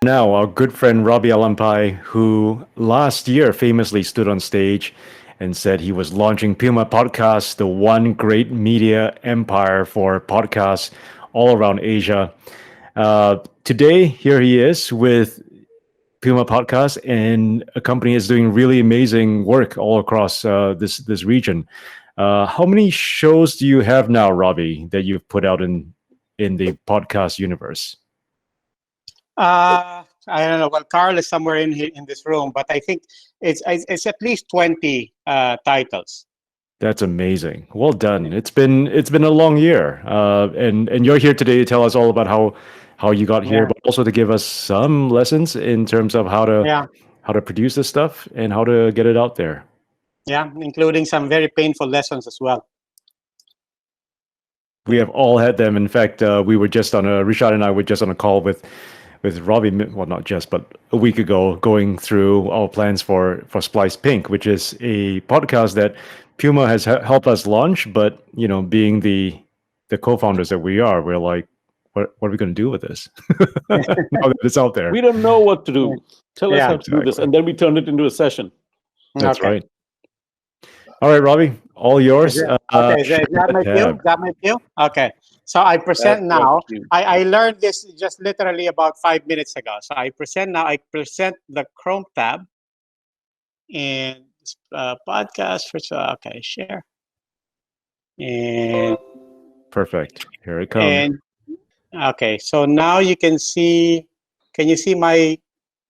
now our good friend Roby Alampay, who last year famously stood on stage and said he was launching Puma Podcast, the one great media empire for podcasts all around Asia. Today, here he is with Puma Podcast, and a company is doing really amazing work all across this region. How many shows do you have now, Robbie, that you've put out in the podcast universe? I don't know. Well, Carl is somewhere in this room, but I think it's at least 20 titles. That's amazing. Well done. It's been a long year, and you're here today to tell us all about how you got here, Yeah, but also to give us some lessons in terms of yeah, how to produce this stuff and how to get it out there. yeah, including some very painful lessons as well. We have all had them. In fact, we were just on a Rishad and I were just on a call with Robbie, well, not just, but a week ago, going through our plans for Splice Pink, which is a podcast that Puma has helped us launch. But being the co-founders that we are, we're like, what are we going to do with this now that it's out there? We don't know what to do. Tell us Yeah, how to do this, and then we turned it into a session. That's Okay. right. All right, Robbie, all yours. Okay, is that my cue? Is that my cue? Okay. So I present That's now. what you- I learned this just literally about 5 minutes ago. So I present now. I present the Chrome tab and podcast for okay, share. And Perfect. Here it comes. and okay, so now you can see. Can you see my?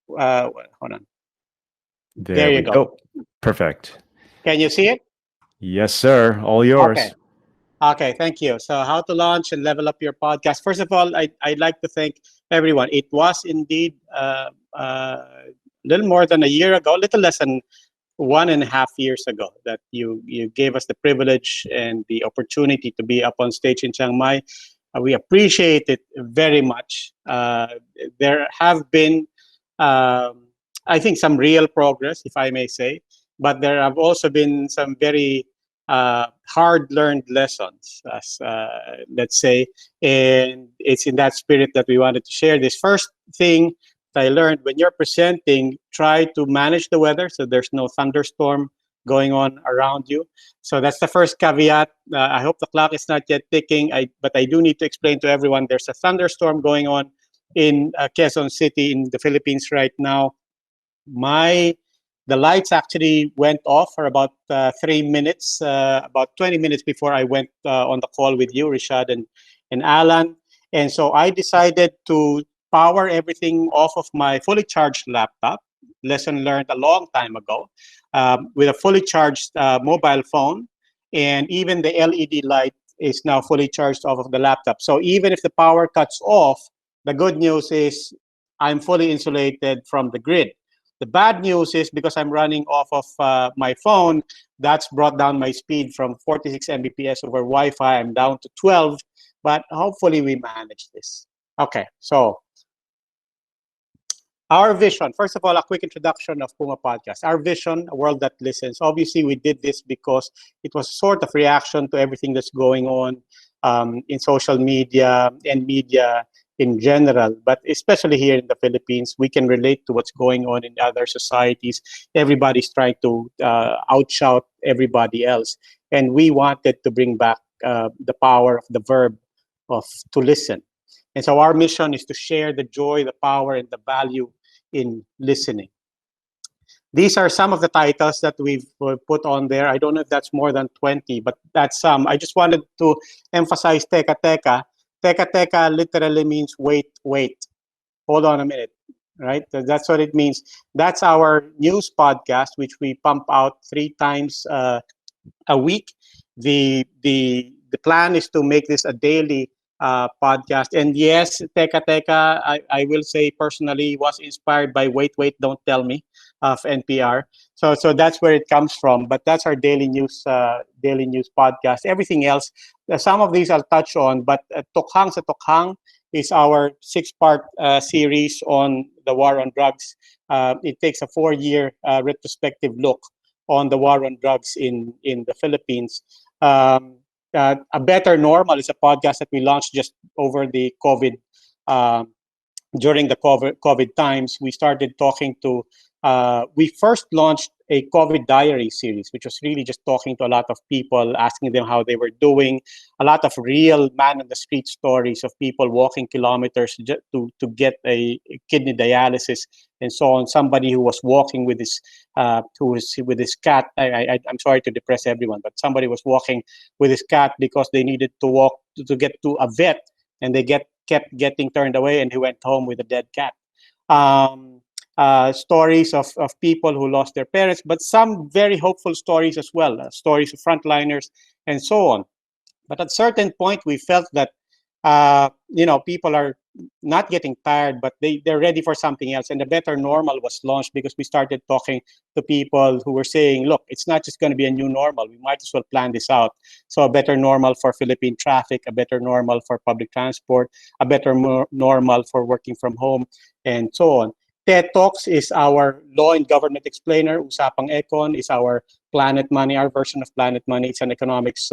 Hold on. There you we go. Perfect. Can you see it? Yes, sir. All yours. Okay. Okay, thank you. So how to launch and level up your podcast. First of all, I'd like to thank everyone. It was indeed a little more than a year ago, little less than 1.5 years ago, that you gave us the privilege and the opportunity to be up on stage in Chiang Mai. We appreciate it very much. There have been, I think, some real progress, if I may say, but there have also been some very hard-learned lessons, as let's say, and it's in that spirit that we wanted to share this. First thing that I learned: when you're presenting, try to manage the weather so there's no thunderstorm going on around you. So that's the first caveat. I hope the clock is not yet ticking, but I do need to explain to everyone there's a thunderstorm going on in Quezon City in the Philippines right now. The lights actually went off for about 3 minutes, about 20 minutes before I went on the call with you, Rishad and Alan. And so I decided to power everything off of my fully charged laptop. Lesson learned a long time ago, with a fully charged mobile phone. And even the LED light is now fully charged off of the laptop. So even if the power cuts off, the good news is I'm fully insulated from the grid. The bad news is because I'm running off of my phone, that's brought down my speed from 46 Mbps over Wi-Fi. I'm down to 12, but hopefully we manage this. Okay, so our vision. First of all, a quick introduction of Puma Podcast. Our vision: a world that listens. Obviously, we did this because it was sort of reaction to everything that's going on in social media and media in general, but especially here in the Philippines. We can relate to what's going on in other societies. Everybody's trying to outshout everybody else, and we wanted to bring back the power of the verb of to listen. And so our mission is to share the joy, the power, and the value in listening. These are some of the titles that we've put on there. I don't know if that's more than 20, but that's some. I just wanted to emphasize Teka Teka. Teka Teka literally means wait, wait. Hold on a minute, right? That's what it means. That's our news podcast, which we pump out 3 times a week. The plan is to make this a daily podcast. And yes, Teka Teka, I will say personally, was inspired by Wait, Wait, Don't Tell Me of NPR. So that's where it comes from. But that's our daily news podcast. Everything else, some of these I'll touch on. But Tokhang sa Tokhang is our 6-part series on the war on drugs. It takes a 4-year retrospective look on the war on drugs in the Philippines. A Better Normal is a podcast that we launched just over the COVID during the COVID times, we started talking to, we first launched a COVID diary series, which was really just talking to a lot of people, asking them how they were doing, a lot of real man on the street stories of people walking kilometers to get a kidney dialysis and so on. Somebody who was walking with his, with his cat. I'm sorry to depress everyone, but somebody was walking with his cat because they needed to walk to get to a vet, and they kept getting turned away, and he went home with a dead cat. Stories of people who lost their parents, but some very hopeful stories as well, stories of frontliners and so on. But at a certain point, we felt that people are not getting tired, but they're ready for something else. And the Better Normal was launched because we started talking to people who were saying, look, it's not just going to be a new normal. We might as well plan this out. So a better normal for Philippine traffic, a better normal for public transport, a better normal for working from home, and so on. TED Talks is our law and government explainer. Usapang Econ is our Planet Money, our version of Planet Money. It's an economics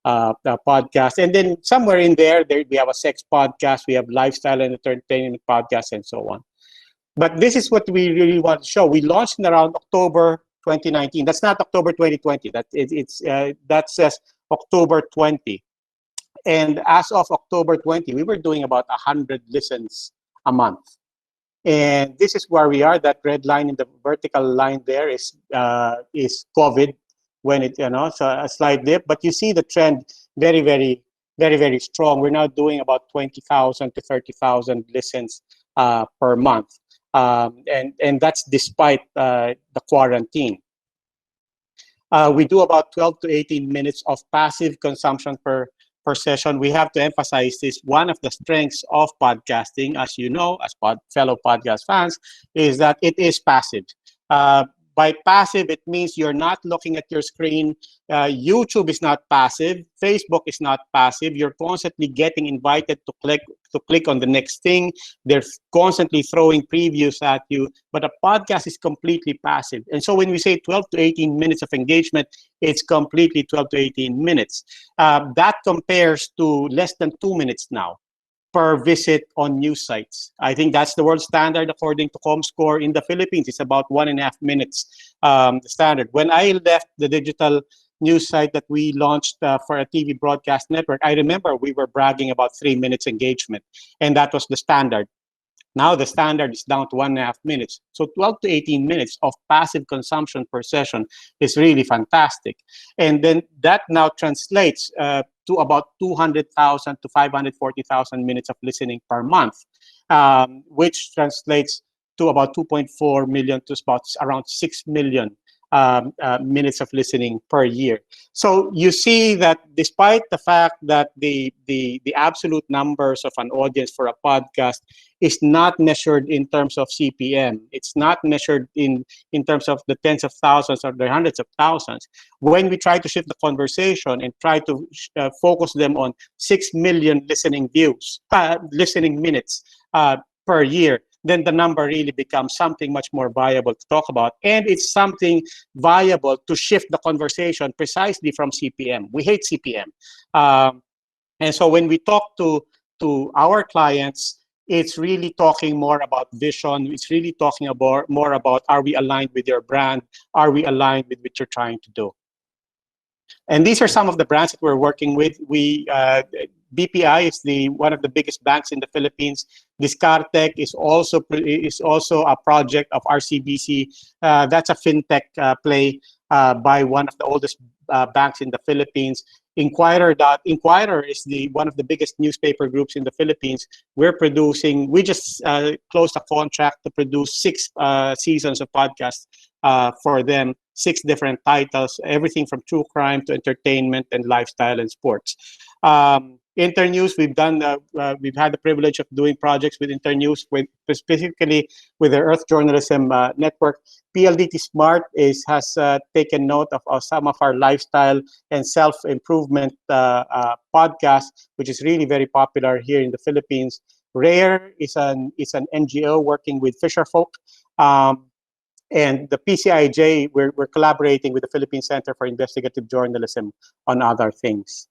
podcast. And then somewhere in there, we have a sex podcast, we have lifestyle and entertainment podcast, and so on. But this is what we really want to show. We launched in around October 2019. That's not October 2020. That says October 20. And as of October 20, we were doing about 100 listens a month. And this is where we are. That red line in the vertical line there is COVID, when it, so a slight dip. But you see the trend very, very, very, very strong. We're now doing about 20,000 to 30,000 listens per month. And that's despite the quarantine. We do about 12 to 18 minutes of passive consumption per session. We have to emphasize this. One of the strengths of podcasting, as you know, as fellow podcast fans, is that it is passive. By passive, it means you're not looking at your screen. YouTube is not passive. Facebook is not passive. You're constantly getting invited to click on the next thing. They're constantly throwing previews at you. But a podcast is completely passive. And so when we say 12 to 18 minutes of engagement, it's completely 12 to 18 minutes. That compares to less than 2 minutes now per visit on news sites. I think that's the world standard according to ComScore in the Philippines. It's about 1.5 minutes standard. When I left the digital news site that we launched for a TV broadcast network, I remember we were bragging about 3 minutes engagement, and that was the standard. Now the standard is down to 1.5 minutes. So 12 to 18 minutes of passive consumption per session is really fantastic. And then that now translates to about 200,000 to 540,000 minutes of listening per month, which translates to about 2.4 million to about around 6 million minutes of listening per year. So you see that despite the fact that the absolute numbers of an audience for a podcast is not measured in terms of CPM, it's not measured in terms of the tens of thousands or the hundreds of thousands. When we try to shift the conversation and try to focus them on 6 million listening minutes per year, then the number really becomes something much more viable to talk about. And it's something viable to shift the conversation precisely from CPM. We hate CPM. And so when we talk to our clients, it's really talking more about vision. It's really talking about more about, are we aligned with your brand? Are we aligned with what you're trying to do? And these are some of the brands that we're working with. BPI is one of the biggest banks in the Philippines. Discartec is also a project of RCBC. That's a fintech play by one of the oldest banks in the Philippines. Inquirer is one of the biggest newspaper groups in the Philippines. We just closed a contract to produce 6 seasons of podcasts for them, 6 different titles, everything from true crime to entertainment and lifestyle and sports. Internews, we've had the privilege of doing projects with Internews, specifically with the Earth Journalism Network. PLDT Smart has taken note of some of our lifestyle and self-improvement podcasts, which is really very popular here in the Philippines. Rare is an NGO working with fisherfolk. And the PCIJ, we're collaborating with the Philippine Center for Investigative Journalism on other things.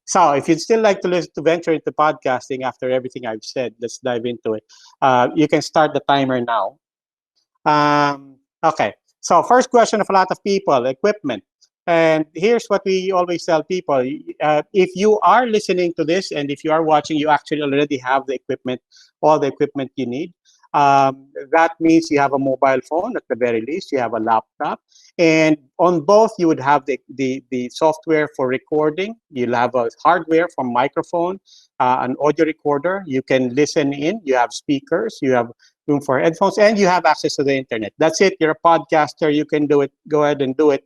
So if you'd still like to listen to venture into podcasting after everything I've said, let's dive into it. You can start the timer now. Okay. So first question of a lot of people, equipment. And here's what we always tell people. If you are listening to this and if you are watching, you actually already have the equipment, all the equipment you need. That means you have a mobile phone at the very least, you have a laptop. And on both, you would have the software for recording. You'll have a hardware for microphone, an audio recorder. You can listen in. You have speakers. You have room for headphones, and you have access to the internet. That's it. You're a podcaster. You can do it. Go ahead and do it.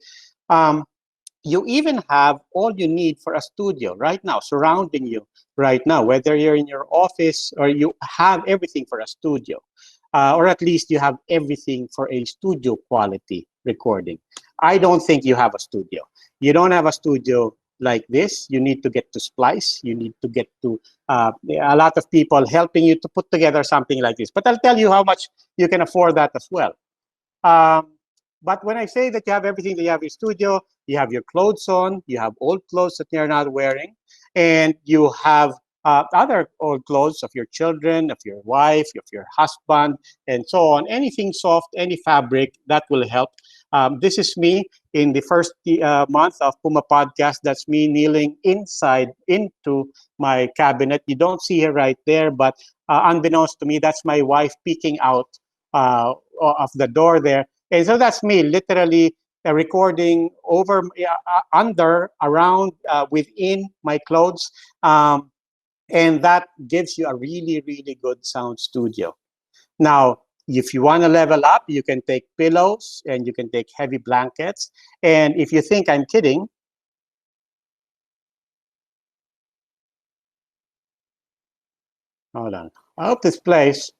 You even have all you need for a studio right now, surrounding you right now, whether you're in your office or you have everything for a studio, or at least you have everything for a studio quality recording. I don't think you have a studio. You don't have a studio like this. You need to get to Splice. You need to get to a lot of people helping you to put together something like this. But I'll tell you how much you can afford that as well. But when I say that you have everything, that you have your studio, you have your clothes on, you have old clothes that you're not wearing, and you have other old clothes of your children, of your wife, of your husband, and so on. Anything soft, any fabric, that will help. This is me in the first month of Puma Podcast. That's me kneeling inside into my cabinet. You don't see her right there, but unbeknownst to me, that's my wife peeking out of the door there. And so that's me literally recording over, under, around, within my clothes. And that gives you a really, really good sound studio. Now, if you want to level up, you can take pillows and you can take heavy blankets. And if you think I'm kidding, hold on. I hope this plays.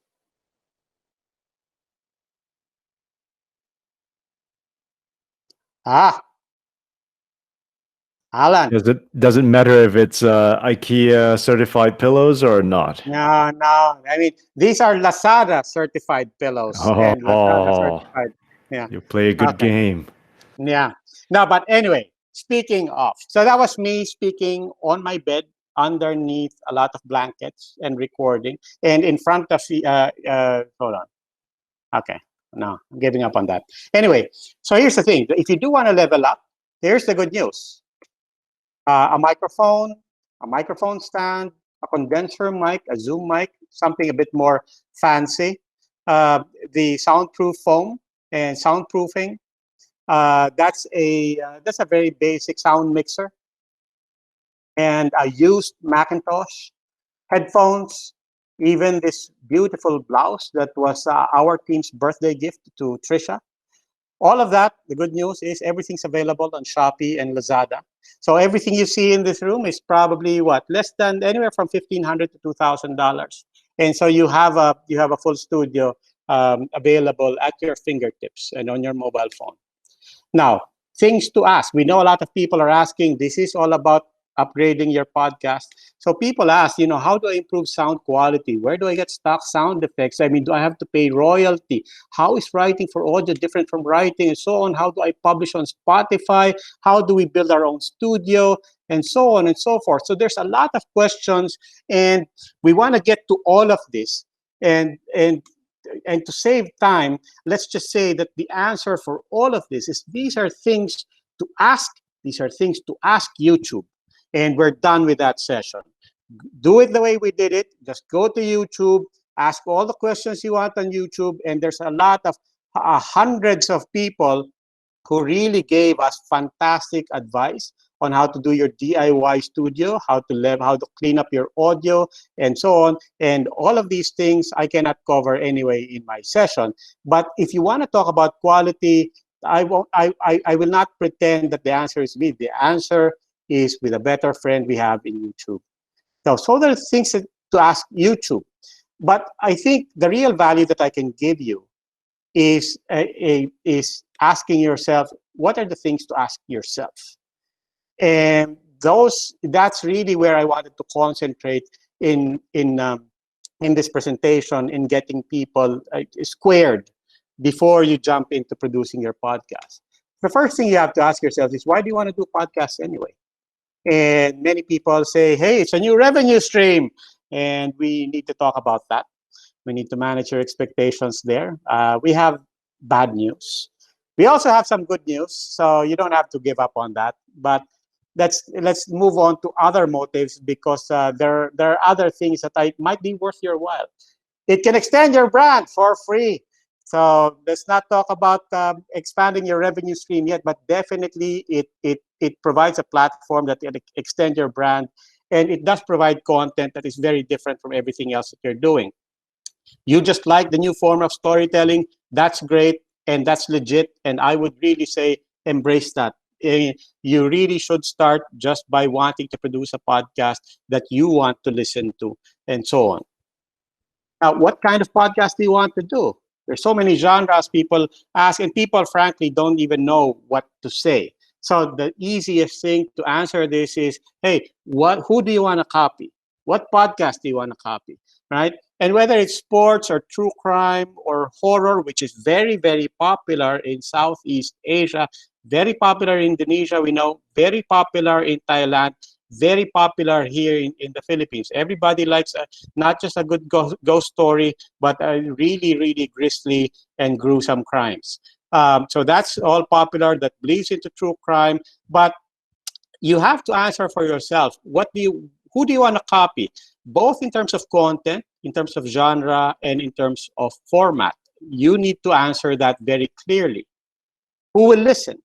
Alan. Does it matter if it's IKEA certified pillows or not? No. I mean, these are Lazada certified pillows and Lazada certified. Yeah. You play a good Okay. game. Yeah. No, but anyway, speaking of, so that was me speaking on my bed underneath a lot of blankets and recording, and in front of the. Hold on. Okay. No, I'm giving up on that. Anyway, so here's the thing: if you do want to level up, here's the good news. A microphone stand, a condenser mic, a Zoom mic, something a bit more fancy. The soundproof foam and soundproofing. That's a very basic sound mixer. And a used Macintosh, headphones, even this beautiful blouse that was our team's birthday gift to Trisha. All of that, the good news is everything's available on Shopee and Lazada. So everything you see in this room is probably less than anywhere from $1,500 to $2,000. And so you have a full studio available at your fingertips and on your mobile phone. Now, things to ask. We know a lot of people are asking. This is all about upgrading your podcast. So people ask, how do I improve sound quality? Where do I get stock sound effects? I mean, do I have to pay royalty? How is writing for audio different from writing, and so on? How do I publish on Spotify? How do we build our own studio? And so on and so forth. So there's a lot of questions, and we want to get to all of this. And to save time, let's just say that the answer for all of this is these are things to ask. These are things to ask YouTube. And we're done with that session. Do it the way we did it. Just go to YouTube, ask all the questions you want on YouTube, and there's a lot of hundreds of people who really gave us fantastic advice on how to do your DIY studio, how to clean up your audio, and so on. And all of these things I cannot cover anyway in my session. But if you want to talk about quality, I will not pretend that the answer is me. The answer is with a better friend we have in YouTube. So there are things to ask YouTube. But I think the real value that I can give you is asking yourself, what are the things to ask yourself? And that's really where I wanted to concentrate in this presentation, in getting people squared before you jump into producing your podcast. The first thing you have to ask yourself is, why do you want to do podcasts anyway? And many people say, hey, it's a new revenue stream. And we need to talk about that. We need to manage your expectations there. We have bad news. We also have some good news, so you don't have to give up on that. But let's move on to other motives, because there are other things that might be worth your while. It can extend your brand for free. So let's not talk about expanding your revenue stream yet, but definitely it provides a platform that can extend your brand, and it does provide content that is very different from everything else that you're doing. You just like the new form of storytelling, that's great and that's legit. And I would really say embrace that. You really should start just by wanting to produce a podcast that you want to listen to, and so on. Now, what kind of podcast do you want to do? There's so many genres people ask, and people frankly don't even know what to say. So the easiest thing to answer this is, hey, who do you want to copy? What podcast do you want to copy, right? And whether it's sports or true crime or horror, which is very, very popular in Southeast Asia, very popular in Indonesia, we know, very popular in Thailand, very popular here in the Philippines. Everybody likes not just a good ghost story, but really, really grisly and gruesome crimes. So that's all popular, that bleeds into true crime. But you have to answer for yourself, who do you want to copy? Both in terms of content, in terms of genre, and in terms of format. You need to answer that very clearly. Who will listen?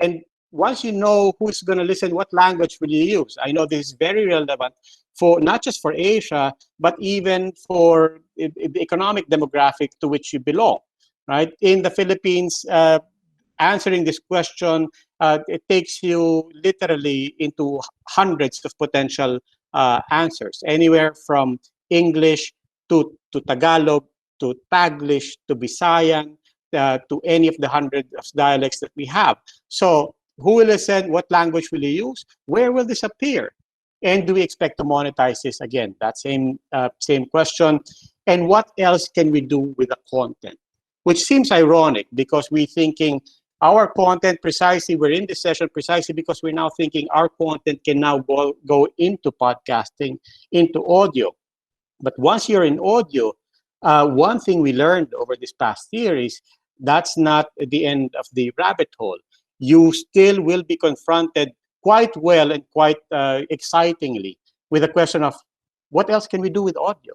And once you know who's going to listen, what language will you use? I know this is very relevant for not just for Asia, but even for the economic demographic to which you belong, right? In the Philippines, answering this question, it takes you literally into hundreds of potential answers, anywhere from English to Tagalog, to Taglish, to Visayan, to any of the hundreds of dialects that we have. So who will listen? What language will you use? Where will this appear? And do we expect to monetize this? Again, that same question. And what else can we do with the content? Which seems ironic, because we're thinking our content precisely, we're in this session precisely because we're now thinking our content can now go into podcasting, into audio. But once you're in audio, one thing we learned over this past year is that's not the end of the rabbit hole. You still will be confronted quite well and quite excitingly with the question of what else can we do with audio?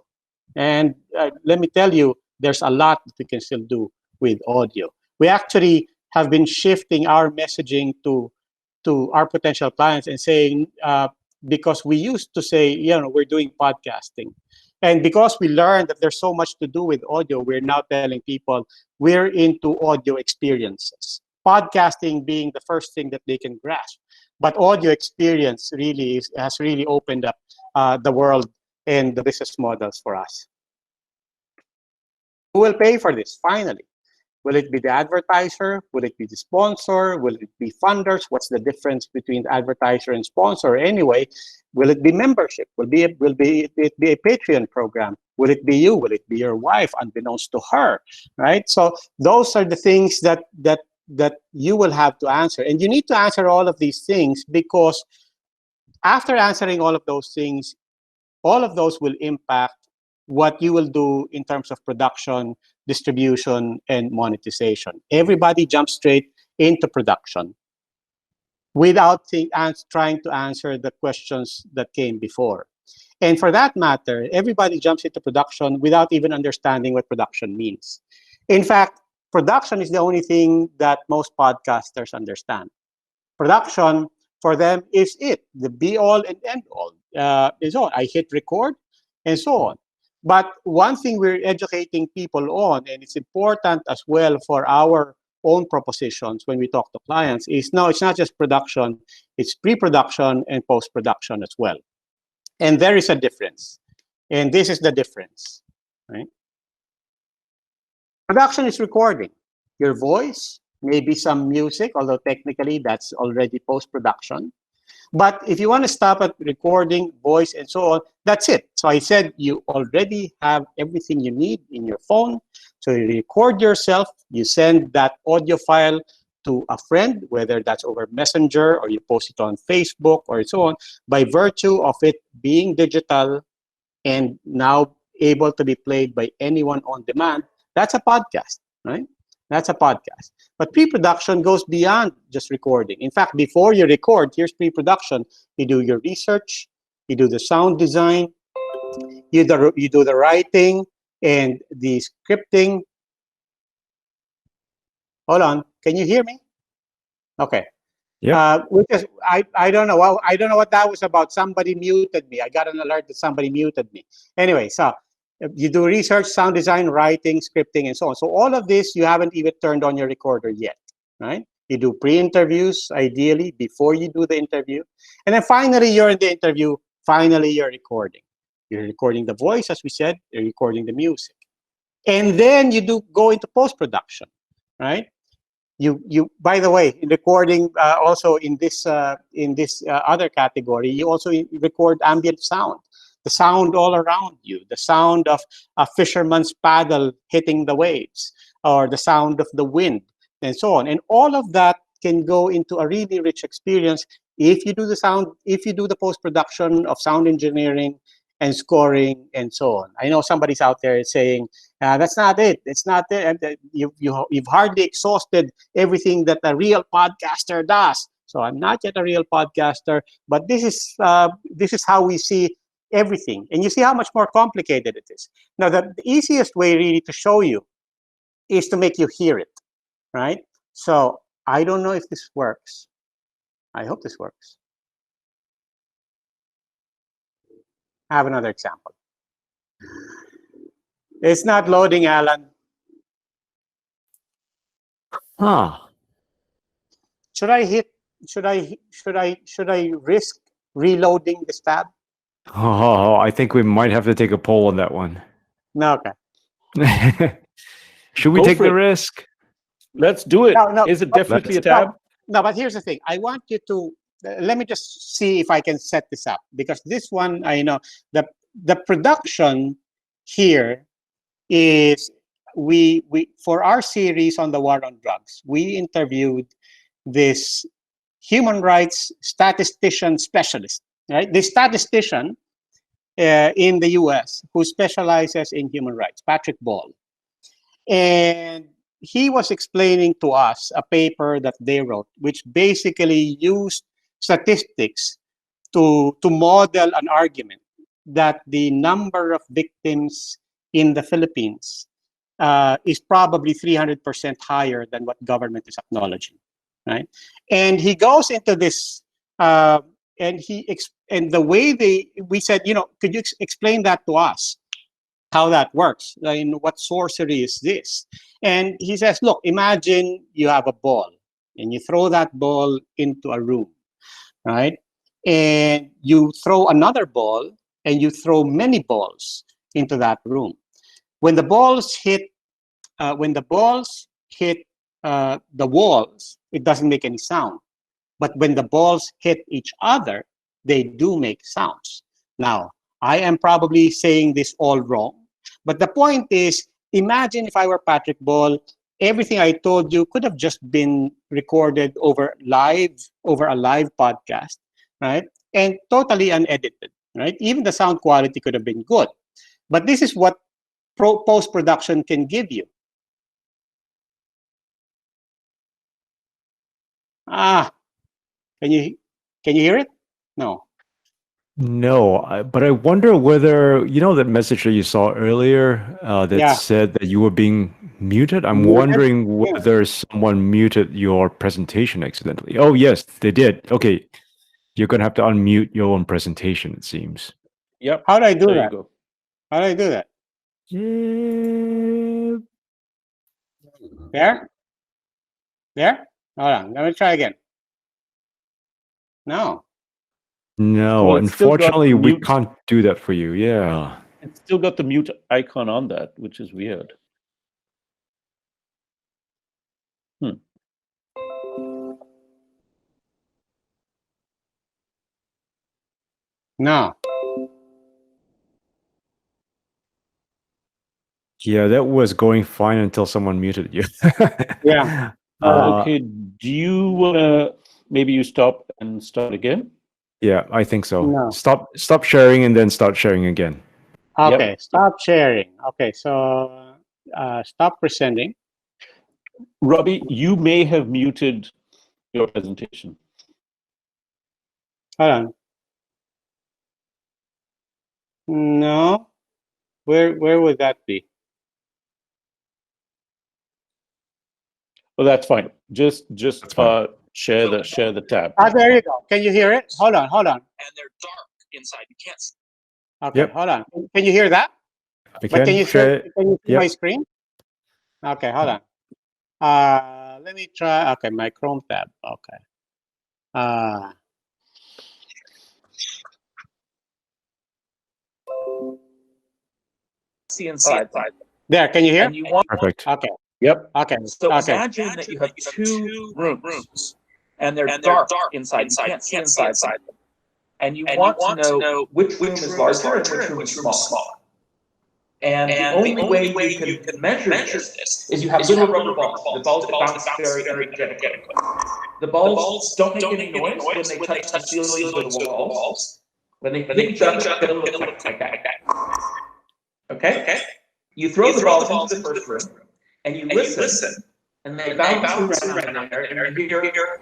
And let me tell you, there's a lot that we can still do with audio. We actually have been shifting our messaging to our potential clients and saying, because we used to say, we're doing podcasting. And because we learned that there's so much to do with audio, we're now telling people we're into audio experiences. Podcasting being the first thing that they can grasp. But audio experience really has really opened up the world and the business models for us. Who will pay for this, finally? Will it be the advertiser? Will it be the sponsor? Will it be funders? What's the difference between advertiser and sponsor anyway? Will it be membership? Will it be a Patreon program? Will it be you? Will it be your wife, unbeknownst to her, right? So those are the things that you will have to answer. And you need to answer all of these things, because after answering all of those things, all of those will impact what you will do in terms of production, distribution, and monetization. Everybody jumps straight into production without trying to answer the questions that came before. And for that matter, everybody jumps into production without even understanding what production means. In fact, production is the only thing that most podcasters understand. Production for them is the be-all and end-all. Is all. I hit record, and so on. But one thing we're educating people on, and it's important as well for our own propositions when we talk to clients, is no, it's not just production, it's pre-production and post-production as well. And there is a difference. And this is the difference, right? Production is recording your voice, maybe some music, although technically that's already post-production. But if you want to stop at recording, voice, and so on, that's it. So I said you already have everything you need in your phone. So you record yourself, you send that audio file to a friend, whether that's over Messenger or you post it on Facebook or so on, by virtue of it being digital and now able to be played by anyone on demand, that's a podcast, right? That's a podcast. But pre-production goes beyond just recording. In fact, before you record, here's pre-production. You do your research, you do the sound design, you do the writing and the scripting. Hold on, can you hear me? Okay. Yeah. Which is, I don't know. Well, I don't know what that was about. Somebody muted me. I got an alert that somebody muted me. Anyway, so you do research, sound design, writing, scripting, and so on. So all of this, you haven't even turned on your recorder yet, right? You do pre-interviews, ideally, before you do the interview. And then finally, you're in the interview. Finally, you're recording. You're recording the voice, as we said. You're recording the music. And then you do go into post-production, right? You by the way, in recording also in this other category, you also record ambient sound, the sound all around you, the sound of a fisherman's paddle hitting the waves, or the sound of the wind, and so on. And all of that can go into a really rich experience if you do the post-production of sound engineering and scoring and so on. I know somebody's out there saying, that's not it. It's not it. You've hardly exhausted everything that a real podcaster does. So I'm not yet a real podcaster, but this is how we see everything. And you see how much more complicated it is. Now, the easiest way really to show you is to make you hear it, right? So I don't know if this works. I hope this works. I have another example. It's not loading, Alan. Should I risk reloading this tab? Oh, I think we might have to take a poll on that one. No, okay. Should we Go take for the it. risk? Let's do it. No, Is it definitely a let's- tab? No, but here's the thing. I want you to let me just see if I can set this up, because this one, I know the production here is we for our series on the war on drugs, we interviewed this human rights statistician specialist, right? This statistician in the US who specializes in human rights, Patrick Ball. And he was explaining to us a paper that they wrote, which basically used statistics to model an argument that the number of victims in the Philippines is probably 300% higher than what government is acknowledging, right? And he goes into this, and the way we said, could you explain that to us? How that works? What sorcery is this? And he says, look, imagine you have a ball and you throw that ball into a room, right? And you throw another ball and you throw many balls into that room. When the balls hit the walls, it doesn't make any sound. But when the balls hit each other, they do make sounds. Now, I am probably saying this all wrong, but the point is, imagine if I were Patrick Ball, everything I told you could have just been recorded over a live podcast, right? And totally unedited, right? Even the sound quality could have been good. But this is what post-production can give you. Can you hear it? No. No, but I wonder whether, that message that you saw earlier that said that you were being muted? I'm wondering whether someone muted your presentation accidentally. Oh, yes, they did. Okay. You're going to have to unmute your own presentation, it seems. Yep. How do I do There that? you go. How do I do that? There? Hold on. Let me try again. No. No, Oh, it's still got unfortunately, we mute. can't do that for you. Yeah. It's still got the mute icon on that, which is weird. No. Yeah, that was going fine until someone muted you. Yeah. Okay, do you wanna maybe you stop and start again? Yeah, I think so. No. Stop sharing and then start sharing again. Okay, Yep. stop sharing. Okay, so stop presenting. Robbie, you may have muted your presentation. Hold on. No, where would that be? Well, that's fine. Just That's fine. share the tab. There you go. Can you hear it? Hold on. And they're dark inside. You can't see. Okay, Yep. hold on. Can you hear that? I But can share. can you see Yep. my screen? Okay, hold on. Let me try. Okay, my Chrome tab. Okay. See inside. There. Can you hear? And you want. Perfect. Okay. Yep. Okay. So Okay. imagine that you have two rooms, and they're dark inside. You can't see inside. And you want to know which room is larger and which room is smaller. And the only way you can measure this is you have little rubber balls. The balls bounce very energetically. The balls don't make any noise when they touch the ceilings or the walls. When they hit each other, it's going to look like that. Okay? You throw the balls into the first room, and you listen, and they bounce around in there, and you hear.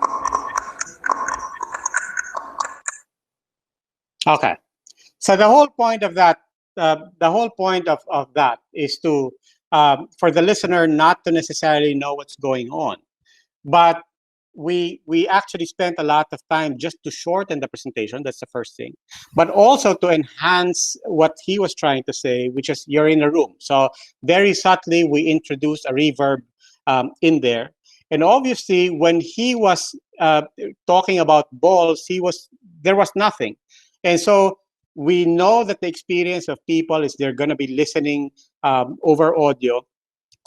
Okay. So the whole point of that, of that is to for the listener not to necessarily know what's going on, but we actually spent a lot of time just to shorten the presentation. That's the first thing, but also to enhance what he was trying to say, which is you're in a room. So very subtly we introduced a reverb in there, and obviously when he was talking about balls, there was nothing, and so we know that the experience of people is they're going to be listening over audio.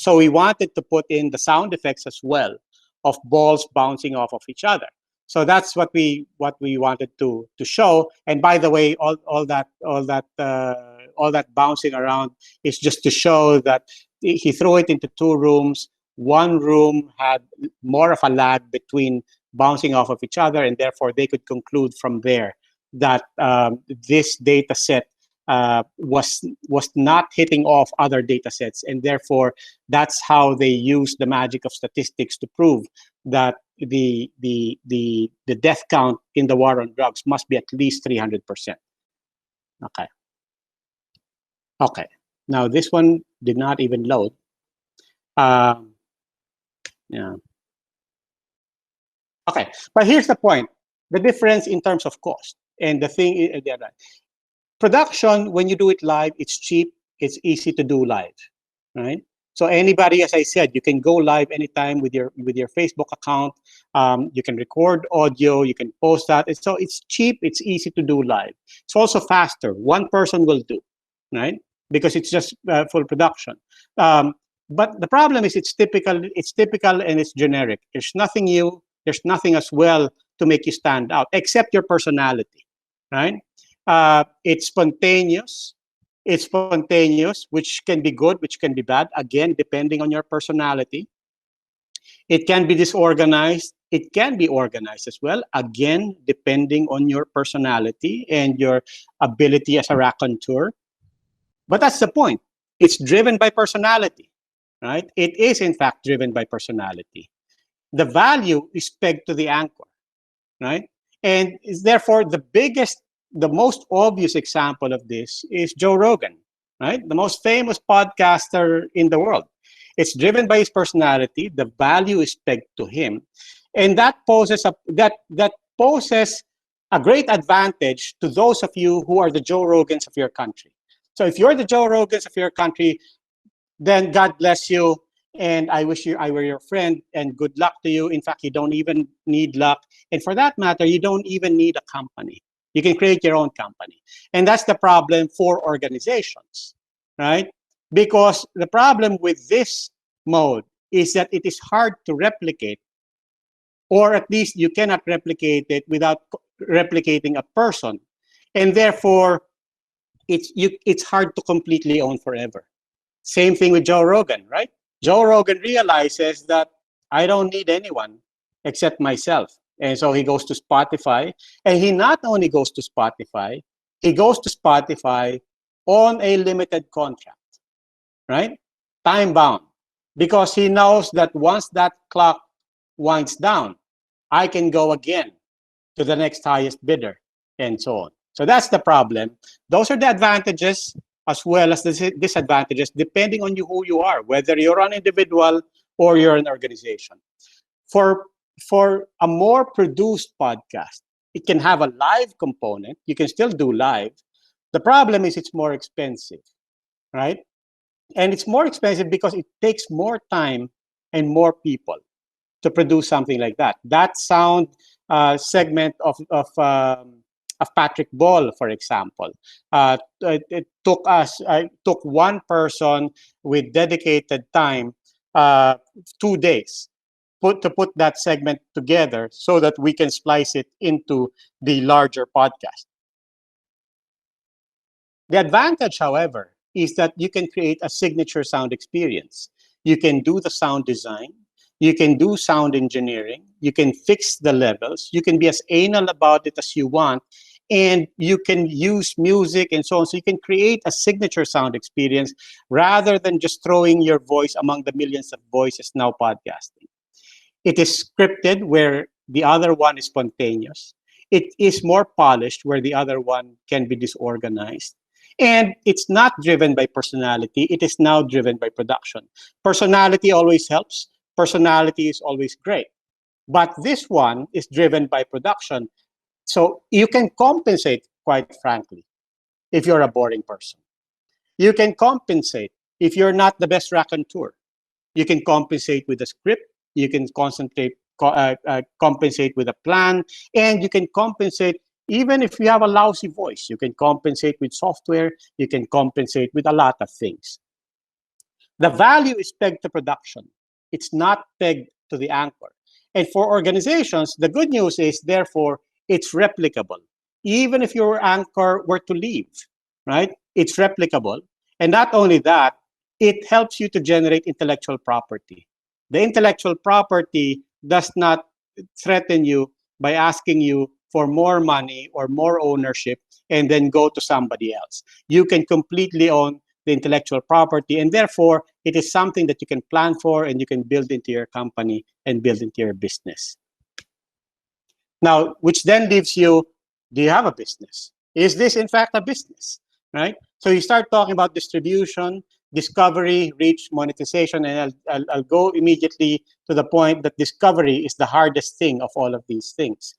So we wanted to put in the sound effects as well of balls bouncing off of each other. So that's what we wanted to show. And by the way, all that bouncing around is just to show that he threw it into two rooms. One room had more of a lag between bouncing off of each other, and therefore they could conclude from there that this data set was not hitting off other data sets, and therefore that's how they use the magic of statistics to prove that the death count in the war on drugs must be at least 300%. Okay. Now this one did not even load. Yeah. Okay, but here's the point: the difference in terms of cost, and the thing is, production, when you do it live, it's cheap, it's easy to do live, right? So anybody, as I said, you can go live anytime with your Facebook account. You can record audio, you can post that. So it's cheap, it's easy to do live. It's also faster. One person will do, right? Because it's just full production. But the problem is it's typical and it's generic. There's nothing new. There's nothing as well to make you stand out, except your personality, right? It's spontaneous. It's spontaneous, which can be good, which can be bad, again, depending on your personality. It can be disorganized. It can be organized as well, again, depending on your personality and your ability as a raconteur. But that's the point. It's driven by personality, right? It is, in fact, driven by personality. The value is pegged to the anchor, right? And is therefore the most obvious example of this is Joe Rogan, right? The most famous podcaster in the world. It's driven by his personality. The value is pegged to him, and that poses a great advantage to those of you who are the Joe Rogans of your country. So if you're the Joe Rogans of your country, then God bless you. And I wish I were your friend, and good luck to you. In fact, you don't even need luck. And for that matter, you don't even need a company. You can create your own company. And that's the problem for organizations, right? Because the problem with this mode is that it is hard to replicate, or at least you cannot replicate it without replicating a person. And therefore, it's hard to completely own forever. Same thing with Joe Rogan, right? Joe Rogan realizes that I don't need anyone except myself. And so he goes to Spotify, and he not only goes to Spotify, he goes to Spotify on a limited contract, right? Time bound, because he knows that once that clock winds down, I can go again to the next highest bidder, and so on. So that's the problem. Those are the advantages as well as the disadvantages, depending on you who you are, whether you're an individual or you're an organization. For a more produced podcast, it can have a live component. You can still do live. The problem is it's more expensive, right? And it's more expensive because it takes more time and more people to produce something like that. That sound segment of Patrick Ball, for example, it took one person with dedicated time 2 days to put that segment together so that we can splice it into the larger podcast. The advantage, however, is that you can create a signature sound experience. You can do the sound design. You can do sound engineering. You can fix the levels. You can be as anal about it as you want. And you can use music and so on. So you can create a signature sound experience rather than just throwing your voice among the millions of voices now podcasting. It is scripted where the other one is spontaneous. It is more polished where the other one can be disorganized. And it's not driven by personality. It is now driven by production. Personality always helps. Personality is always great. But this one is driven by production. So you can compensate, quite frankly, if you're a boring person. You can compensate if you're not the best raconteur. You can compensate with a script. You can compensate with a plan. And you can compensate even if you have a lousy voice. You can compensate with software. You can compensate with a lot of things. The value is pegged to production. It's not pegged to the anchor. And for organizations, the good news is, therefore, it's replicable. Even if your anchor were to leave, right? It's replicable. And not only that, it helps you to generate intellectual property. The intellectual property does not threaten you by asking you for more money or more ownership and then go to somebody else. You can completely own the intellectual property, and therefore it is something that you can plan for and you can build into your company and build into your business. Now, which then leaves you, do you have a business? Is this in fact a business, right? So you start talking about distribution, discovery, reach, monetization, and I'll go immediately to the point that discovery is the hardest thing of all of these things.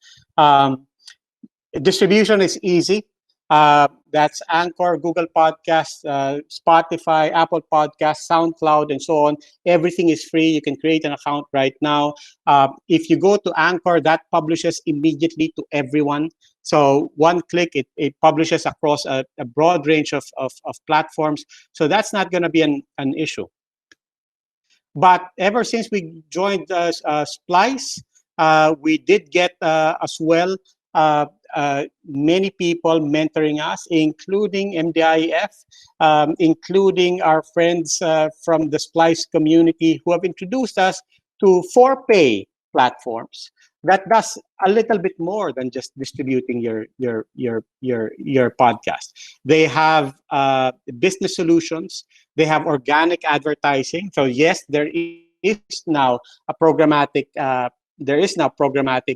Distribution is easy. That's Anchor, Google Podcasts, Spotify, Apple Podcasts, SoundCloud, and so on. Everything is free. You can create an account right now. If you go to Anchor, that publishes immediately to everyone. So one click, it publishes across a broad range of platforms. So that's not going to be an issue. But ever since we joined Splice, we did get as well many people mentoring us, including MDIF, including our friends from the Splice community who have introduced us to for-pay platforms that does a little bit more than just distributing your podcast. They have business solutions. They have organic advertising. So yes, there is now a programmatic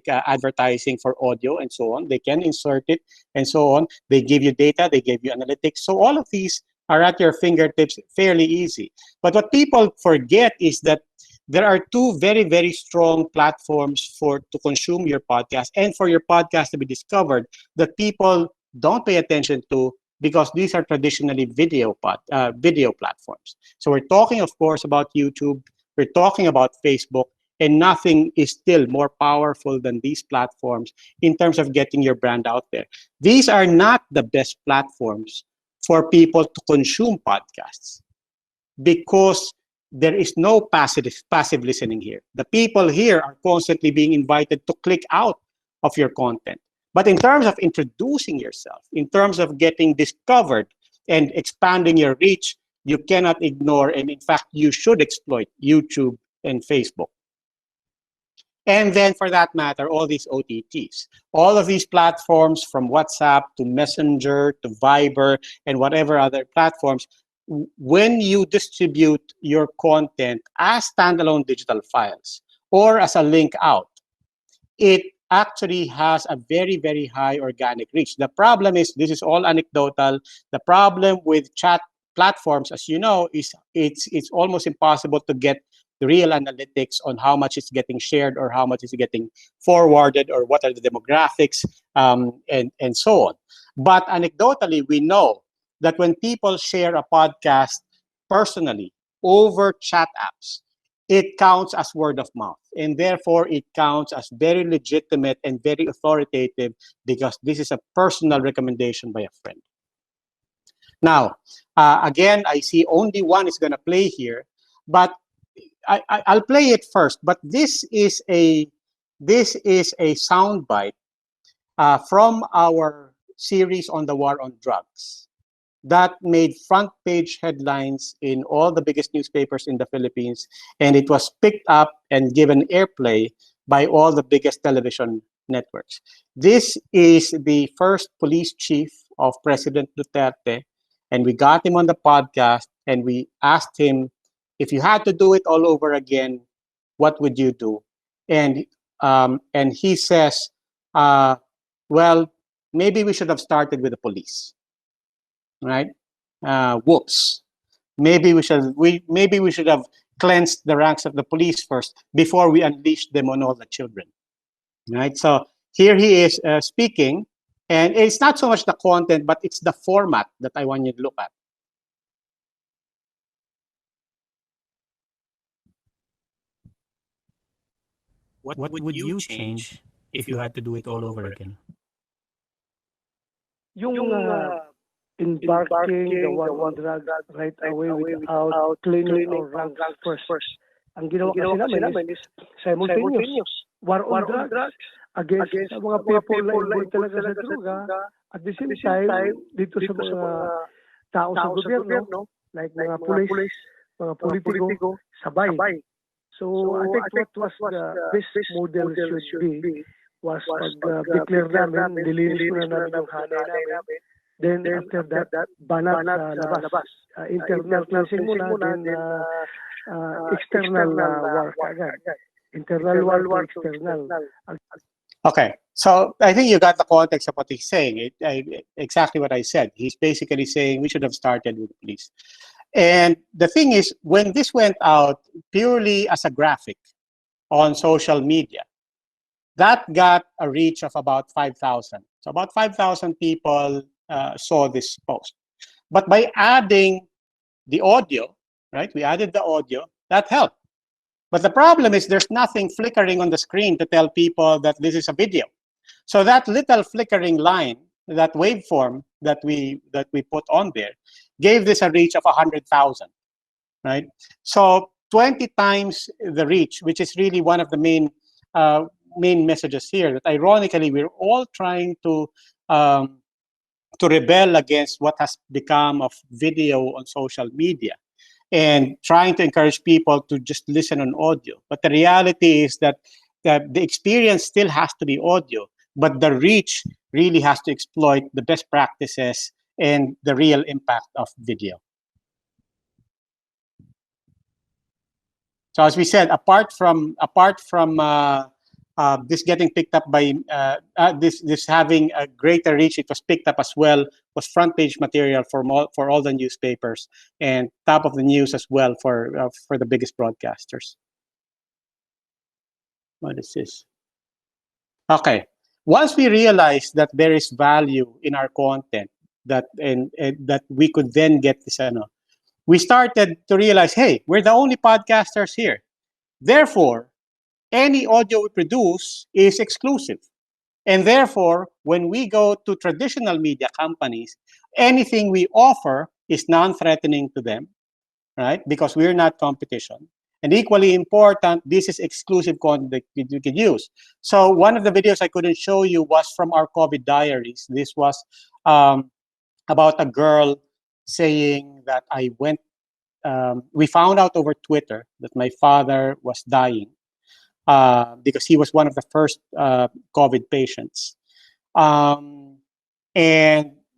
advertising for audio and so on. They can insert it and so on. They give you data, they give you analytics. So all of these are at your fingertips fairly easy. But what people forget is that there are two very, very strong platforms to consume your podcast and for your podcast to be discovered that people don't pay attention to, because these are traditionally video platforms. So we're talking, of course, about YouTube. We're talking about Facebook. And nothing is still more powerful than these platforms in terms of getting your brand out there. These are not the best platforms for people to consume podcasts because there is no passive listening here. The people here are constantly being invited to click out of your content. But in terms of introducing yourself, in terms of getting discovered and expanding your reach, you cannot ignore, and in fact, you should exploit YouTube and Facebook. And then for that matter, all these OTTs, all of these platforms from WhatsApp to Messenger to Viber and whatever other platforms, when you distribute your content as standalone digital files or as a link out, it actually has a very, very high organic reach. The problem is, this is all anecdotal. The problem with chat platforms, as you know, is it's almost impossible to get the real analytics on how much is getting shared or how much is getting forwarded or what are the demographics and so on. But anecdotally, we know that when people share a podcast personally over chat apps, it counts as word of mouth, and therefore it counts as very legitimate and very authoritative because this is a personal recommendation by a friend. Now, again, I see only one is going to play here, but I'll play it first. But this is a soundbite from our series on the war on drugs that made front page headlines in all the biggest newspapers in the Philippines, and it was picked up and given airplay by all the biggest television networks. This is the first police chief of President Duterte, and we got him on the podcast, and we asked him, if you had to do it all over again, what would you do? And he says, well, maybe we should have started with the police. Right? Whoops. Maybe we should have cleansed the ranks of the police first before we unleashed them on all the children. Right? So here he is speaking, and it's not so much the content, but it's the format that I want you to look at. What would you change if you had to do it all over again? Yung embarking the war on drugs right away without cleaning our ranks first. Ang ginawa kasi namin is simultaneous. War on drugs against sa mga people na involved talaga sa droga. At the same time, dito sa mga tao sa gobyerno, like mga police, mga politiko, sabay. So I think what was the best model should be was pag-declare namin, nilinis ko na namin yung hanay namin. Then after that, banat sa labas. Internal cleansing muna, then external war agad. Internal war to external. Okay, so I think you got the context of what he's saying. Exactly what I said. He's basically saying we should have started with the police. And the thing is, when this went out purely as a graphic on social media, that got a reach of about 5,000. So about 5,000 people saw this post. But by adding the audio, right, we added the audio, that helped. But the problem is there's nothing flickering on the screen to tell people that this is a video. So that little flickering line, that waveform that we put on there, gave this a reach of 100,000, right? So 20 times the reach, which is really one of the main messages here. That ironically, we're all trying to rebel against what has become of video on social media, and trying to encourage people to just listen on audio. But the reality is that the experience still has to be audio, but the reach really has to exploit the best practices and the real impact of video. So as we said, apart from this getting picked up by this having a greater reach, it was picked up as well, was front page material for all the newspapers and top of the news as well for the biggest broadcasters. What is this? Okay, once we realized that there is value in our content, that we could then get this, we started to realize, hey, we're the only podcasters here. Therefore, any audio we produce is exclusive. And therefore, when we go to traditional media companies, anything we offer is non-threatening to them, right? Because we're not competition. And equally important, this is exclusive content that you can use. So one of the videos I couldn't show you was from our COVID diaries. This was about a girl saying that we found out over Twitter that my father was dying. because he was one of the first COVID patients. And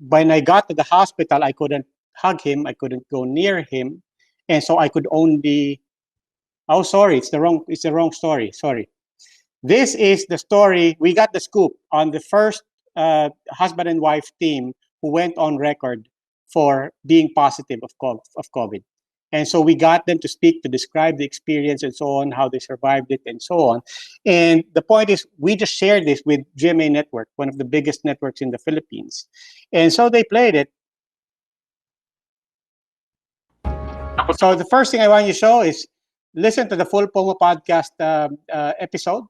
when I got to the hospital, I couldn't hug him, I couldn't go near him, and so I could only. Oh, sorry, it's the wrong story. Sorry. This is the story. We got the scoop on the first husband and wife team who went on record for being positive of COVID. And so we got them to speak, to describe the experience and so on, how they survived it and so on. And the point is, we just shared this with GMA Network, one of the biggest networks in the Philippines. And so they played it. So the first thing I want you to show is listen to the full Puma Podcast episode.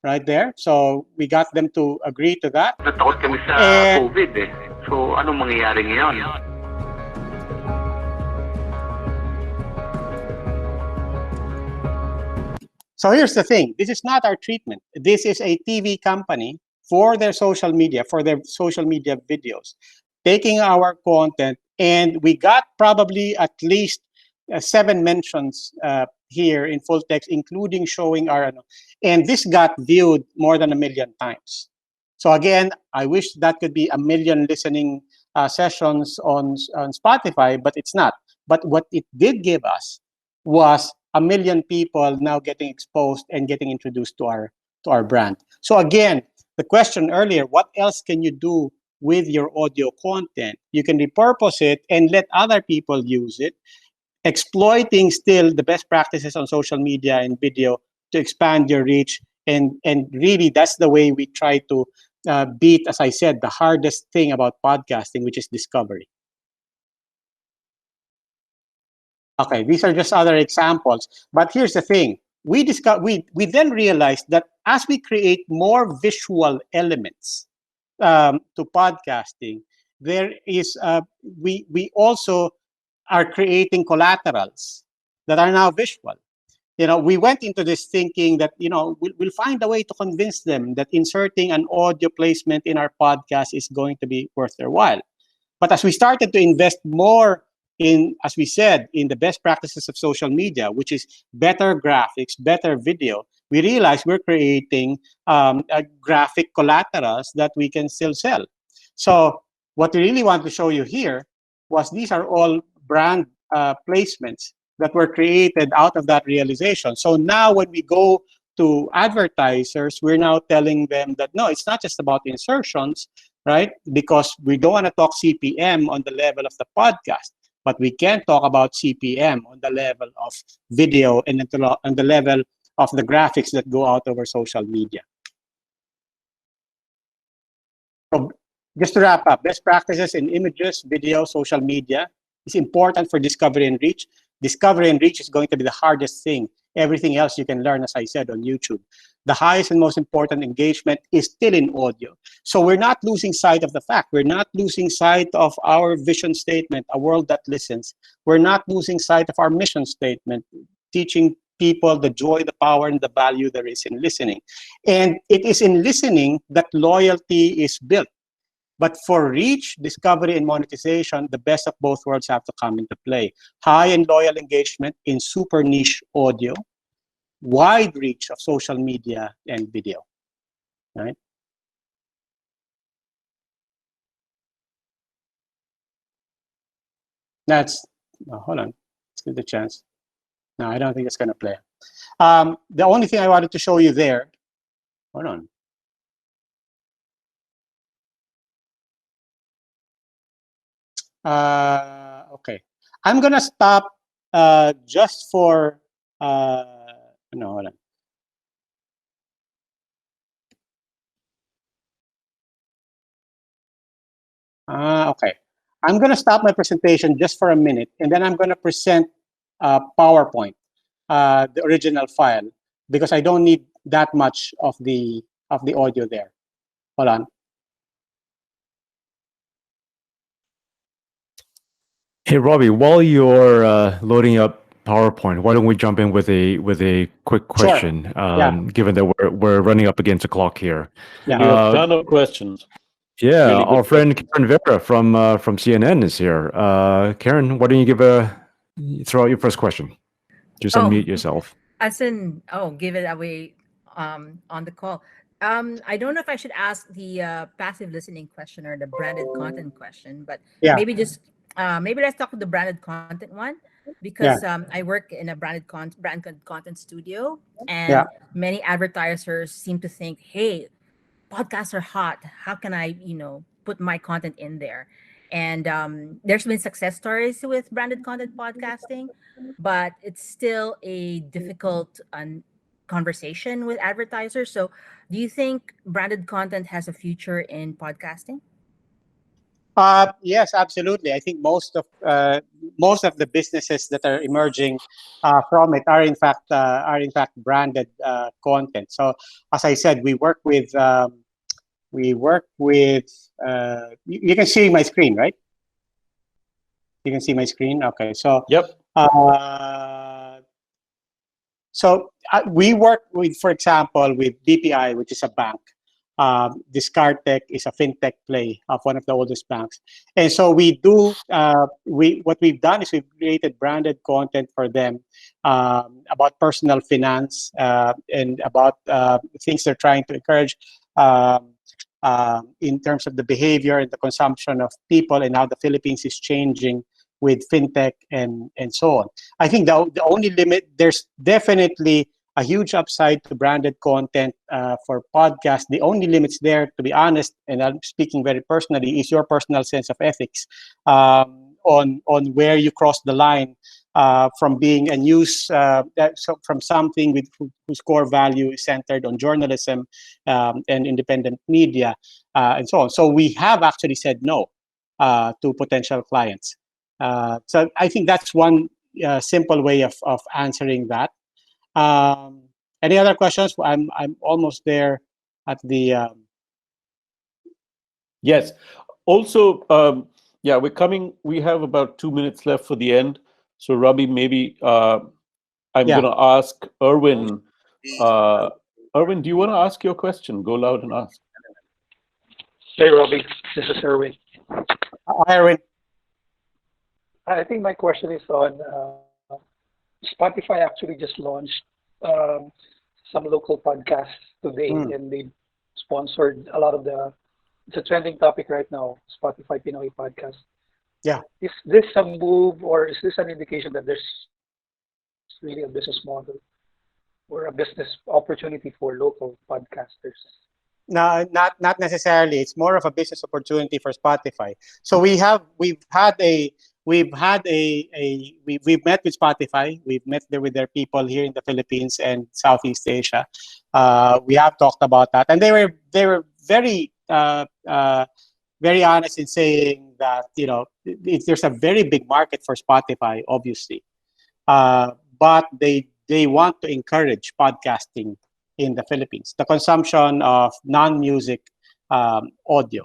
Right there. So we got them to agree to that. Natakot kami sa COVID eh. So anong mangyayari ngayon? So here's the thing. This is not our treatment. This is a TV company for their social media videos, taking our content, and we got probably at least 7 mentions here in full text, including showing our, and this got viewed more than 1 million times. So again, I wish that could be 1 million listening sessions on Spotify, but it's not. But what it did give us was 1 million people now getting exposed and getting introduced to our brand. So again, the question earlier, what else can you do with your audio content? You can repurpose it and let other people use it, exploiting still the best practices on social media and video to expand your reach. And really, that's the way we try to beat, as I said, the hardest thing about podcasting, which is discovery. Okay, these are just other examples. But here's the thing. We then realized that as we create more visual elements to podcasting, there is we also are creating collaterals that are now visual. We went into this thinking that, we'll find a way to convince them that inserting an audio placement in our podcast is going to be worth their while. But as we started to invest more in, as we said, in the best practices of social media, which is better graphics, better video, we realized we're creating graphic collaterals that we can still sell. So what we really want to show you here was these are all brand placements that were created out of that realization. So now when we go to advertisers, we're now telling them that, no, it's not just about insertions, right? Because we don't want to talk CPM on the level of the podcast, but we can talk about CPM on the level of video and on the level of the graphics that go out over social media. So just to wrap up, best practices in images, video, social media is important for discovery and reach. Discovery and reach is going to be the hardest thing. Everything else you can learn, as I said, on YouTube. The highest and most important engagement is still in audio. So we're not losing sight of the fact. We're not losing sight of our vision statement, a world that listens. We're not losing sight of our mission statement, teaching people the joy, the power, and the value there is in listening. And it is in listening that loyalty is built. But for reach, discovery, and monetization, the best of both worlds have to come into play. High and loyal engagement in super niche audio, wide reach of social media and video, right? Hold on, let's give it a chance. No, I don't think it's gonna play. The only thing I wanted to show you there, hold on. Okay, I'm gonna stop just for no, hold on. Okay, I'm gonna stop my presentation just for a minute, and then I'm gonna present PowerPoint, the original file, because I don't need that much of the audio there. Hold on. Hey, Robbie, while you're loading up PowerPoint, why don't we jump in with a quick question? Sure. Given that we're running up against the clock here. Yeah. We have a ton of questions. Yeah, Really good our friend Karen Vera from CNN is here. Karen, why don't you throw out your first question? Just unmute yourself. As in, give it away on the call. I don't know if I should ask the passive listening question or the branded content question, but Yeah. maybe let's talk with the branded content one, because Yeah. I work in a content studio, Yeah. and many advertisers seem to think, hey, podcasts are hot. How can I, put my content in there? And there's been success stories with branded content podcasting, but it's still a difficult conversation with advertisers. So, do you think branded content has a future in podcasting? Yes, absolutely. I think most of the businesses that are emerging from it are in fact branded content. So, as I said, we work with. You can see my screen, right? You can see my screen. Okay, so Yep. uh, we work with, for example, with BPI, which is a bank. Discartech is a fintech play of one of the oldest banks, and so we do. What we've done is we've created branded content for them about personal finance and about things they're trying to encourage in terms of the behavior and the consumption of people, and how the Philippines is changing with fintech and so on. I think the only limit, there's definitely a huge upside to branded content for podcasts. The only limits there, to be honest, and I'm speaking very personally, is your personal sense of ethics on where you cross the line from being a news, from something whose core value is centered on journalism and independent media and so on. So we have actually said no to potential clients. So I think that's one simple way of answering that. Any other questions? I'm almost there at the. Yes. Also, yeah, we're coming. We have about 2 minutes left for the end. So, Robbie, maybe I'm Yeah. going to ask Erwin. Erwin, do you want to ask your question? Go loud and ask. Hey, Robbie. This is Erwin. Hi, Erwin. I think my question is on Spotify actually just launched some local podcasts today, and they sponsored a lot of it's a trending topic right now, Spotify Pinoy podcast. Yeah. Is this a move, or is this an indication that there's really a business model or a business opportunity for local podcasters? No, not necessarily. It's more of a business opportunity for Spotify. So we've met with Spotify. We've met with their people here in the Philippines and Southeast Asia. We have talked about that, and they were very very honest in saying that there's a very big market for Spotify, obviously, but they want to encourage podcasting in the Philippines, the consumption of non-music audio.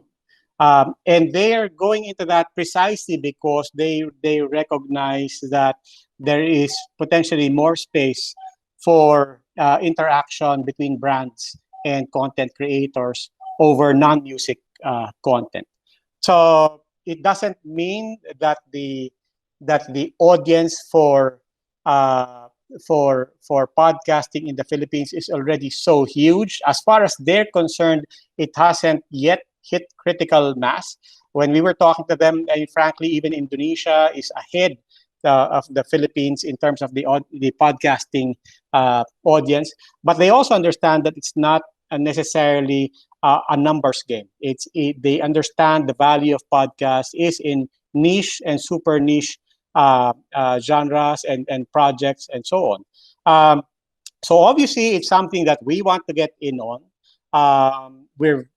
And they are going into that precisely because they recognize that there is potentially more space for interaction between brands and content creators over non-music content. So it doesn't mean that the audience for podcasting in the Philippines is already so huge. As far as they're concerned, it hasn't yet hit critical mass. When we were talking to them, and frankly, even Indonesia is ahead of the Philippines in terms of the podcasting audience. But they also understand that it's not necessarily a numbers game. They understand the value of podcasts is in niche and super niche genres and projects and so on. So obviously, it's something that we want to get in on. We're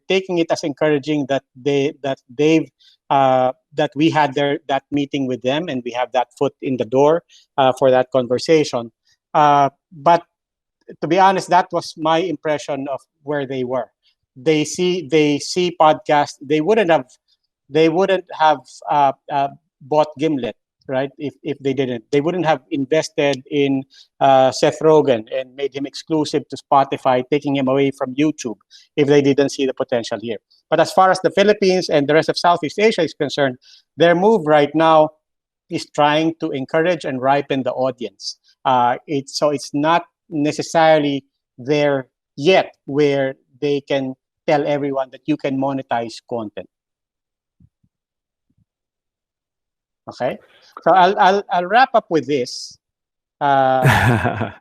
taking it as encouraging that we had that meeting with them, and we have that foot in the door for that conversation. But to be honest, that was my impression of where they were. They see podcasts. They wouldn't have bought Gimlet, right? If they didn't, they wouldn't have invested in Seth Rogen and made him exclusive to Spotify, taking him away from YouTube, if they didn't see the potential here. But as far as the Philippines and the rest of Southeast Asia is concerned, their move right now is trying to encourage and ripen the audience. It's not necessarily there yet where they can tell everyone that you can monetize content. Okay, so I'll wrap up with this. Yep,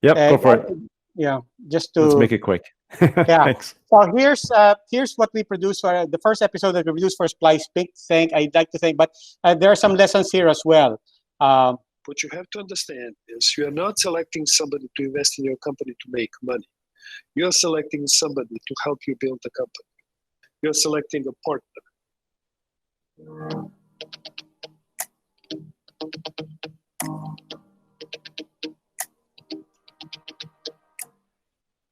go for it. Yeah, just to Let's make it quick. yeah. Thanks. So here's what we produced for the first episode that we produced for Splice Pink. I'd like to thank, but there are some lessons here as well. What you have to understand is you are not selecting somebody to invest in your company to make money. You're selecting somebody to help you build the company. You're selecting a partner.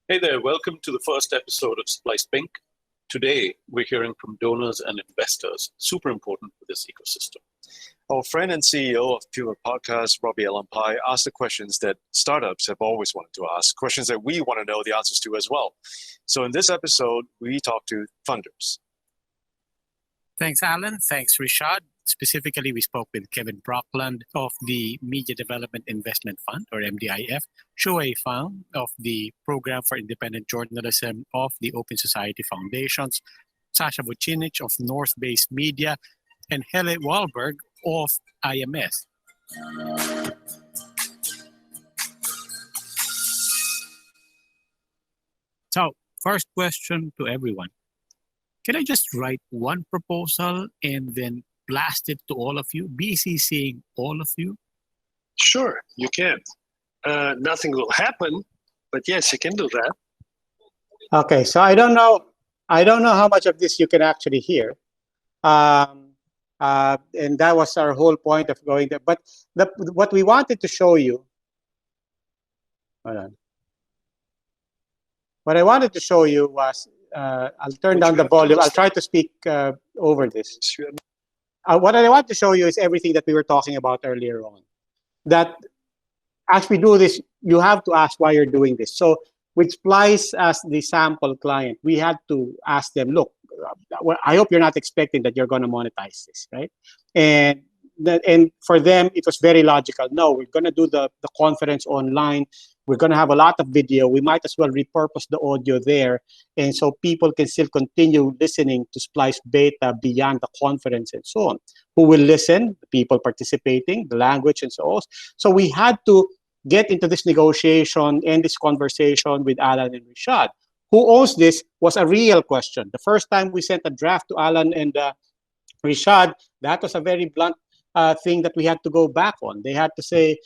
Hey there, welcome to the first episode of Splice Pink. Today, we're hearing from donors and investors, super important for this ecosystem. Our friend and CEO of Puma Podcast, Roby Alampay, asked the questions that startups have always wanted to ask, questions that we want to know the answers to as well. So in this episode, we talk to funders. Thanks, Alan. Thanks, Rishad. Specifically, we spoke with Kevin Brockland of the Media Development Investment Fund, or MDIF, Shuei Fang of the Program for Independent Journalism of the Open Society Foundations, Sasha Vucinic of North Base Media, and Hele Wahlberg of IMS. So, first question to everyone. Can I just write one proposal and then blast it to all of you, BCCing all of you? Sure, you can. Nothing will happen, but yes, you can do that. Okay, so I don't know how much of this you can actually hear, and that was our whole point of going there. But what we wanted to show you, hold on. What I wanted to show you was, I'll turn down the volume. I'll try to speak over this. What I want to show you is everything that we were talking about earlier on. That as we do this, you have to ask why you're doing this. So with Splice as the sample client, we had to ask them, look, I hope you're not expecting that you're going to monetize this, right? And for them, it was very logical. No, we're going to do the conference online. We're going to have a lot of video. We might as well repurpose the audio there. And so people can still continue listening to Splice Beta beyond the conference and so on. Who will listen? The people participating, the language and so on. So we had to get into this negotiation and this conversation with Alan and Rishad. Who owns this was a real question. The first time we sent a draft to Alan and Rishad, that was a very blunt thing that we had to go back on. They had to say,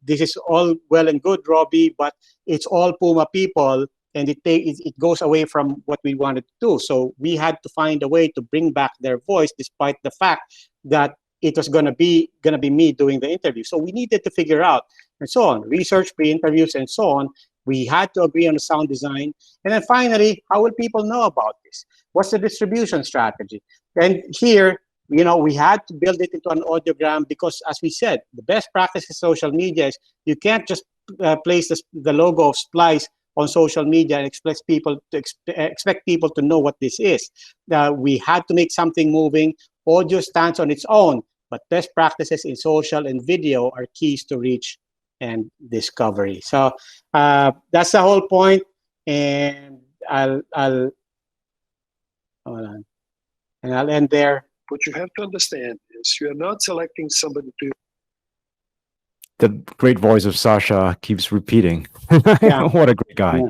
this is all well and good, Roby, but it's all Puma people, and it goes away from what we wanted to do. So we had to find a way to bring back their voice, despite the fact that it was gonna be me doing the interview. So we needed to figure out and so on, research, pre-interviews, and so on. We had to agree on the sound design, and then finally, how will people know about this? What's the distribution strategy? And here, we had to build it into an audiogram because, as we said, the best practice in social media is you can't just place the logo of Splice on social media and expect people to know what this is. We had to make something moving. Audio stands on its own, but best practices in social and video are keys to reach and discovery. So that's the whole point, and I'll hold on, and I'll end there. What you have to understand is you are not selecting somebody to... The great voice of Sasha keeps repeating. Yeah. What a great guy. Yeah.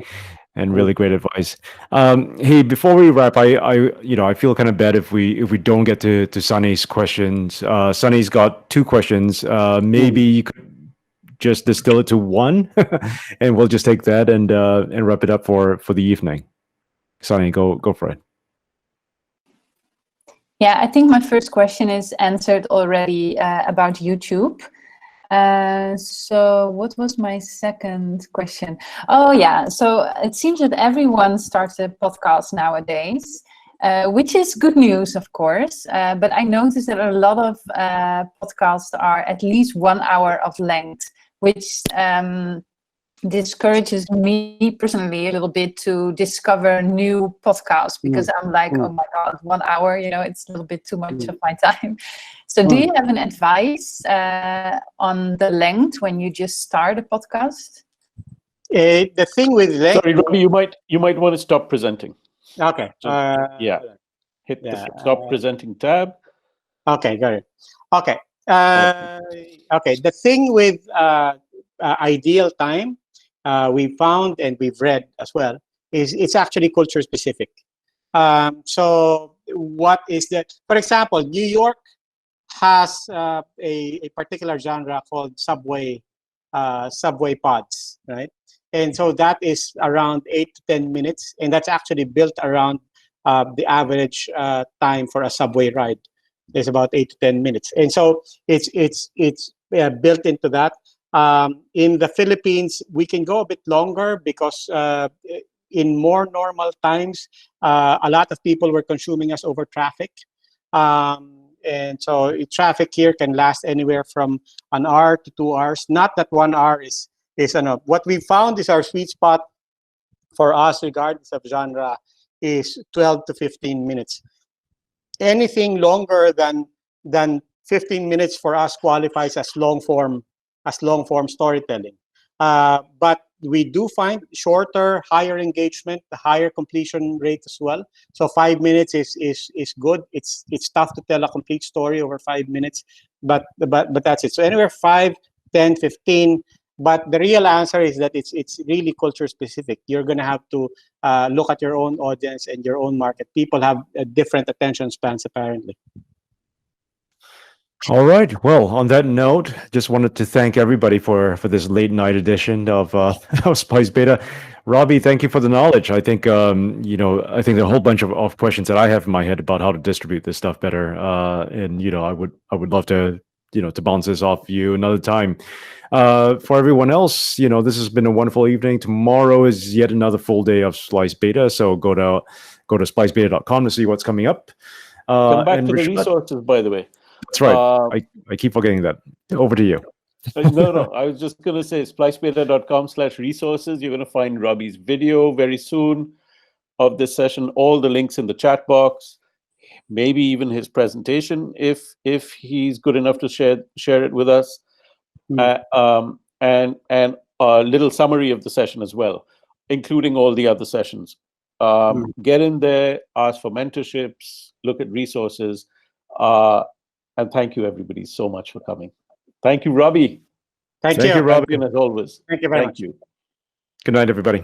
And really great advice. Hey, before we wrap, I feel kind of bad if we don't get to Sunny's questions. Sunny's got two questions. Maybe you could just distill it to one, and we'll just take that and wrap it up for the evening. Sunny, go for it. Yeah, I think my first question is answered already about YouTube. So what was my second question? Oh yeah, so it seems that everyone starts a podcast nowadays, which is good news, of course. But I noticed that a lot of podcasts are at least 1 hour of length, which discourages me personally a little bit to discover new podcasts, because I'm like, oh my God, 1 hour, it's a little bit too much of my time. So do you have an advice on the length when you just start a podcast? The thing with length. Sorry, Robbie, you might want to stop presenting. Okay. Yeah. Hit the stop presenting tab. Okay, got it. Okay. Okay. The thing with ideal time, we found and we've read as well, is it's actually culture specific. So what is that? For example, New York has a particular genre called subway pods, right? And so that is around 8 to 10 minutes, and that's actually built around the average time for a subway ride is about 8 to 10 minutes, and so it's built into that. In the Philippines, we can go a bit longer because in more normal times, a lot of people were consuming us over traffic. And so traffic here can last anywhere from an hour to 2 hours. Not that 1 hour is enough. What we found is our sweet spot for us, regardless of genre, is 12 to 15 minutes. Anything longer than 15 minutes for us qualifies as long form storytelling. But we do find shorter, higher engagement, the higher completion rate as well. So 5 minutes is good. It's tough to tell a complete story over 5 minutes, but that's it. So anywhere 5, 10, 15. But the real answer is that it's really culture specific. You're going to have to look at your own audience and your own market. People have different attention spans, apparently. All right. Well, on that note, just wanted to thank everybody for this late night edition of Spice Beta. Robbie, thank you for the knowledge. I think I think there are a whole bunch of questions that I have in my head about how to distribute this stuff better. And I would love to to bounce this off you another time. For everyone else, this has been a wonderful evening. Tomorrow is yet another full day of Slice Beta, so go to spicebeta.com to see what's coming up. Come back and to the Rashad, resources, by the way. that's right. I keep forgetting that. Over to you. No, I was just going to say splicebeta.com/resources. You're going to find Robbie's video very soon of this session, all the links in the chat box, maybe even his presentation if he's good enough to share it with us. And a little summary of the session as well, including all the other sessions. Get in there, ask for mentorships, look at resources, and thank you everybody so much for coming. Thank you, Robbie. Thank you, Robbie. As always. Thank you very much. You. Good night, everybody.